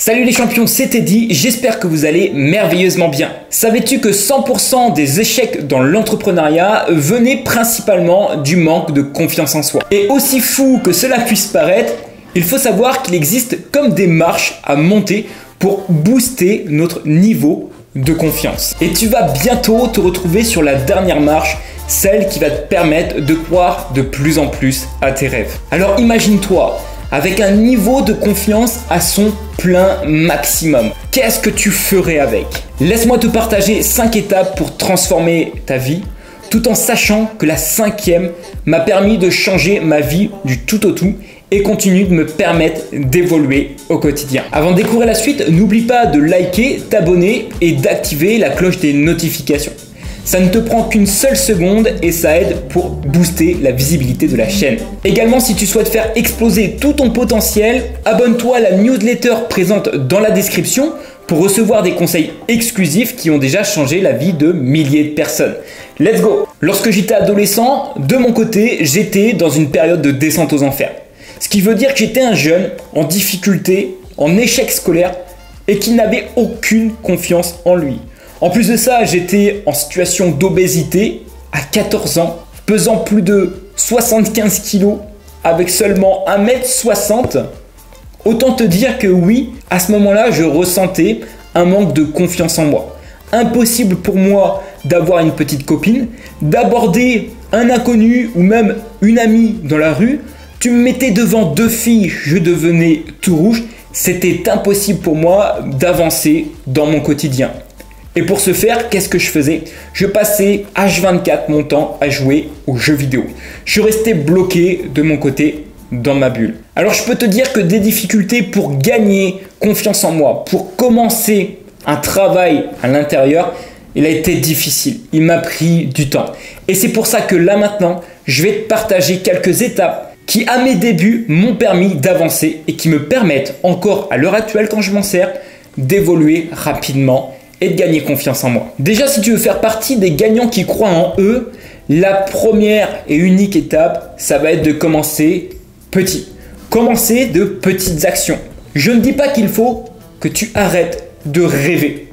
Salut les champions, c'est Teddy, j'espère que vous allez merveilleusement bien. Savais-tu que 100% des échecs dans l'entrepreneuriat venaient principalement du manque de confiance en soi? Et aussi fou que cela puisse paraître, il faut savoir qu'il existe comme des marches à monter pour booster notre niveau de confiance. Et tu vas bientôt te retrouver sur la dernière marche, celle qui va te permettre de croire de plus en plus à tes rêves. Alors imagine-toi, avec un niveau de confiance à son plein maximum. Qu'est-ce que tu ferais avec? Laisse-moi te partager 5 étapes pour transformer ta vie, tout en sachant que la 5e m'a permis de changer ma vie du tout au tout et continue de me permettre d'évoluer au quotidien. Avant de découvrir la suite, n'oublie pas de liker, t'abonner et d'activer la cloche des notifications. Ça ne te prend qu'une seule seconde et ça aide pour booster la visibilité de la chaîne. Également, si tu souhaites faire exploser tout ton potentiel, abonne-toi à la newsletter présente dans la description pour recevoir des conseils exclusifs qui ont déjà changé la vie de milliers de personnes. Let's go! Lorsque j'étais adolescent, de mon côté, j'étais dans une période de descente aux enfers. Ce qui veut dire que j'étais un jeune en difficulté, en échec scolaire et qui n'avait aucune confiance en lui. En plus de ça, j'étais en situation d'obésité à 14 ans, pesant plus de 75 kg avec seulement 1,60 m. Autant te dire que oui, à ce moment-là, je ressentais un manque de confiance en moi. Impossible pour moi d'avoir une petite copine, d'aborder un inconnu ou même une amie dans la rue. Tu me mettais devant 2 filles, je devenais tout rouge. C'était impossible pour moi d'avancer dans mon quotidien. Et pour ce faire, qu'est-ce que je faisais? Je passais H24 mon temps à jouer aux jeux vidéo. Je restais bloqué de mon côté dans ma bulle. Alors je peux te dire que des difficultés pour gagner confiance en moi, pour commencer un travail à l'intérieur, il a été difficile. Il m'a pris du temps. Et c'est pour ça que là maintenant, je vais te partager quelques étapes qui à mes débuts m'ont permis d'avancer et qui me permettent encore à l'heure actuelle quand je m'en sers d'évoluer rapidement et de gagner confiance en moi. Déjà, si tu veux faire partie des gagnants qui croient en eux, la première et unique étape, ça va être de commencer petit. Commencer de petites actions. Je ne dis pas qu'il faut que tu arrêtes de rêver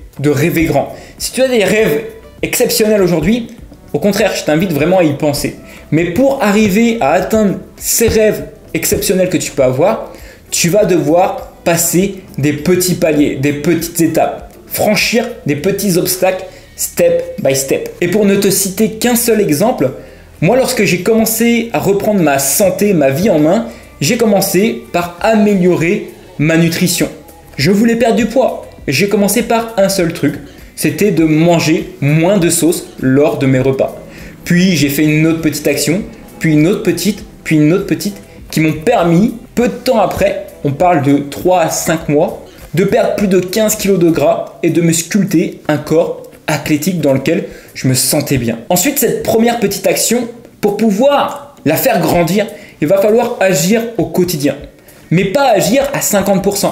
grand. Si tu as des rêves exceptionnels aujourd'hui, au contraire, je t'invite vraiment à y penser. Mais pour arriver à atteindre ces rêves exceptionnels que tu peux avoir, tu vas devoir passer des petits paliers, des petites étapes. Franchir des petits obstacles step by step. Et pour ne te citer qu'un seul exemple, moi lorsque j'ai commencé à reprendre ma santé, ma vie en main, j'ai commencé par améliorer ma nutrition. Je voulais perdre du poids. J'ai commencé par un seul truc, c'était de manger moins de sauce lors de mes repas. Puis j'ai fait une autre petite action, puis une autre petite, puis une autre petite, qui m'ont permis, peu de temps après, on parle de 3 à 5 mois, de perdre plus de 15 kg de gras et de me sculpter un corps athlétique dans lequel je me sentais bien. Ensuite, cette première petite action, pour pouvoir la faire grandir, il va falloir agir au quotidien. Mais pas agir à 50%.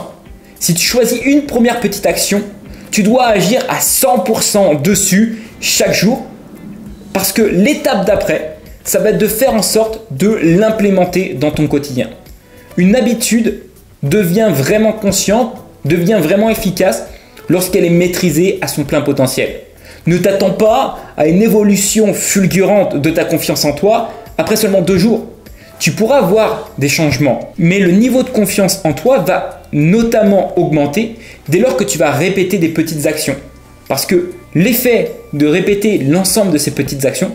Si tu choisis une première petite action, tu dois agir à 100% dessus chaque jour parce que l'étape d'après, ça va être de faire en sorte de l'implémenter dans ton quotidien. Une habitude devient vraiment consciente, devient vraiment efficace lorsqu'elle est maîtrisée à son plein potentiel. Ne t'attends pas à une évolution fulgurante de ta confiance en toi après seulement 2 jours. Tu pourras voir des changements, mais le niveau de confiance en toi va notamment augmenter dès lors que tu vas répéter des petites actions. Parce que l'effet de répéter l'ensemble de ces petites actions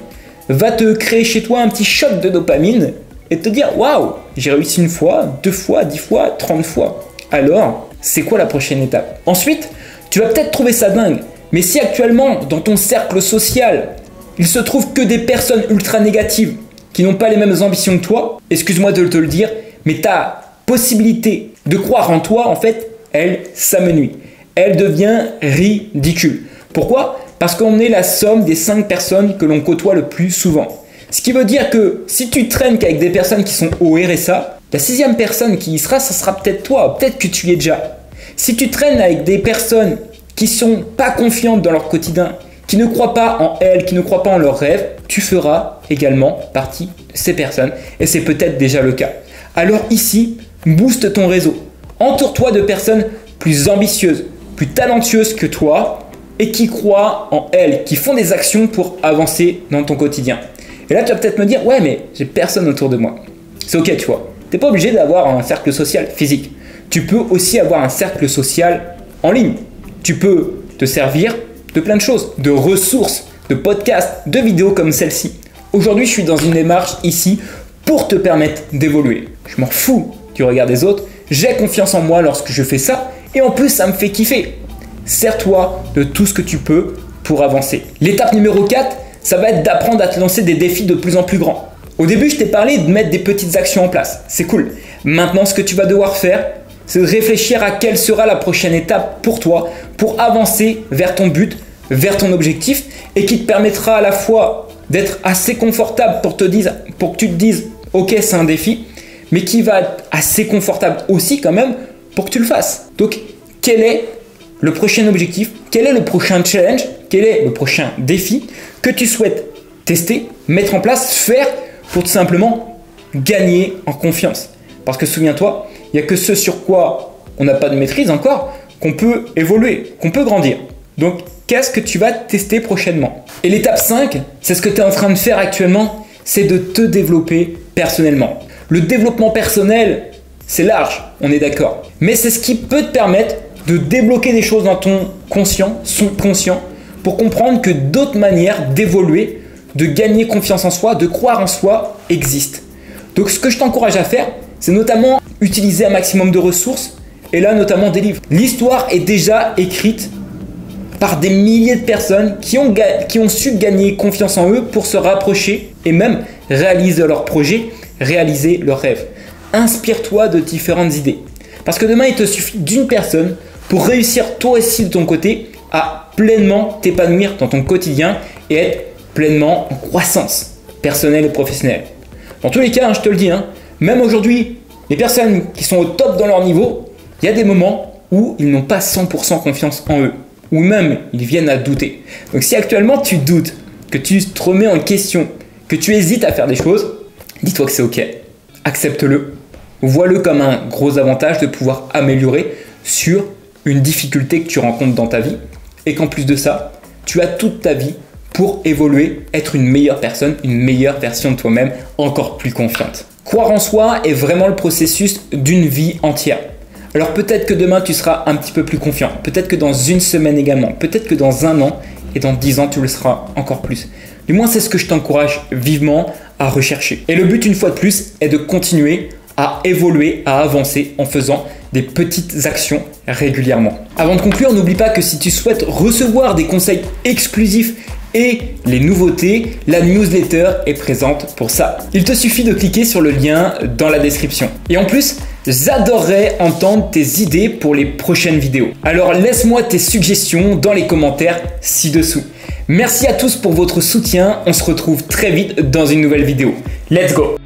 va te créer chez toi un petit choc de dopamine et te dire « Waouh, j'ai réussi 1 fois, 2 fois, 10 fois, 30 fois. » Alors, c'est quoi la prochaine étape? Ensuite, tu vas peut-être trouver ça dingue, mais si actuellement, dans ton cercle social, il se trouve que des personnes ultra négatives qui n'ont pas les mêmes ambitions que toi, excuse-moi de te le dire, mais ta possibilité de croire en toi, en fait, elle s'amenuise. Elle devient ridicule. Pourquoi? Parce qu'on est la somme des 5 personnes que l'on côtoie le plus souvent. Ce qui veut dire que si tu traînes qu'avec des personnes qui sont au RSA, la 6e personne qui y sera, ça sera peut-être toi, peut-être que tu y es déjà. Si tu traînes avec des personnes qui ne sont pas confiantes dans leur quotidien, qui ne croient pas en elles, qui ne croient pas en leurs rêves, tu feras également partie de ces personnes et c'est peut-être déjà le cas. Alors ici, booste ton réseau. Entoure-toi de personnes plus ambitieuses, plus talentueuses que toi et qui croient en elles, qui font des actions pour avancer dans ton quotidien. Et là, tu vas peut-être me dire, ouais, mais j'ai personne autour de moi. C'est ok, tu vois. Tu n'es pas obligé d'avoir un cercle social physique. Tu peux aussi avoir un cercle social en ligne. Tu peux te servir de plein de choses, de ressources, de podcasts, de vidéos comme celle-ci. Aujourd'hui, je suis dans une démarche ici pour te permettre d'évoluer. Je m'en fous du regard des autres. J'ai confiance en moi lorsque je fais ça et en plus, ça me fait kiffer. Sers-toi de tout ce que tu peux pour avancer. L'étape numéro 4, ça va être d'apprendre à te lancer des défis de plus en plus grands. Au début, je t'ai parlé de mettre des petites actions en place. C'est cool. Maintenant, ce que tu vas devoir faire, c'est de réfléchir à quelle sera la prochaine étape pour toi, pour avancer vers ton but, vers ton objectif, et qui te permettra à la fois d'être assez confortable pour que tu te dises « Ok, c'est un défi », mais qui va être assez confortable aussi quand même pour que tu le fasses. Donc, quel est le prochain objectif? Quel est le prochain challenge? Quel est le prochain défi que tu souhaites tester, mettre en place, faire pour tout simplement gagner en confiance? Parce que souviens-toi, il n'y a que ce sur quoi on n'a pas de maîtrise encore qu'on peut évoluer, qu'on peut grandir. Donc, qu'est-ce que tu vas tester prochainement? Et l'étape 5, c'est ce que tu es en train de faire actuellement, c'est de te développer personnellement. Le développement personnel, c'est large, on est d'accord. Mais c'est ce qui peut te permettre de débloquer des choses dans ton conscient, subconscient, pour comprendre que d'autres manières d'évoluer, de gagner confiance en soi, de croire en soi existent. Donc ce que je t'encourage à faire, c'est notamment utiliser un maximum de ressources et là notamment des livres. L'histoire est déjà écrite par des milliers de personnes qui ont su gagner confiance en eux pour se rapprocher et même réaliser leurs projets, réaliser leurs rêves. Inspire-toi de différentes idées. Parce que demain, il te suffit d'une personne pour réussir toi aussi de ton côté à pleinement t'épanouir dans ton quotidien et être pleinement en croissance personnelle et professionnelle. Dans tous les cas, je te le dis, même aujourd'hui, les personnes qui sont au top dans leur niveau, il y a des moments où ils n'ont pas 100% confiance en eux, ou même ils viennent à douter. Donc si actuellement tu doutes, que tu te remets en question, que tu hésites à faire des choses, dis-toi que c'est ok, accepte-le, vois-le comme un gros avantage de pouvoir améliorer sur une difficulté que tu rencontres dans ta vie et qu'en plus de ça, tu as toute ta vie pour évoluer, être une meilleure personne, une meilleure version de toi-même, encore plus confiante. Croire en soi est vraiment le processus d'une vie entière. Alors peut-être que demain tu seras un petit peu plus confiant, peut-être que dans une semaine également, peut-être que dans 1 an et dans 10 ans tu le seras encore plus. Du moins c'est ce que je t'encourage vivement à rechercher. Et le but une fois de plus est de continuer à évoluer, à avancer en faisant des petites actions régulièrement. Avant de conclure, n'oublie pas que si tu souhaites recevoir des conseils exclusifs et les nouveautés, la newsletter est présente pour ça. Il te suffit de cliquer sur le lien dans la description. Et en plus, j'adorerais entendre tes idées pour les prochaines vidéos. Alors laisse-moi tes suggestions dans les commentaires ci-dessous. Merci à tous pour votre soutien, on se retrouve très vite dans une nouvelle vidéo. Let's go!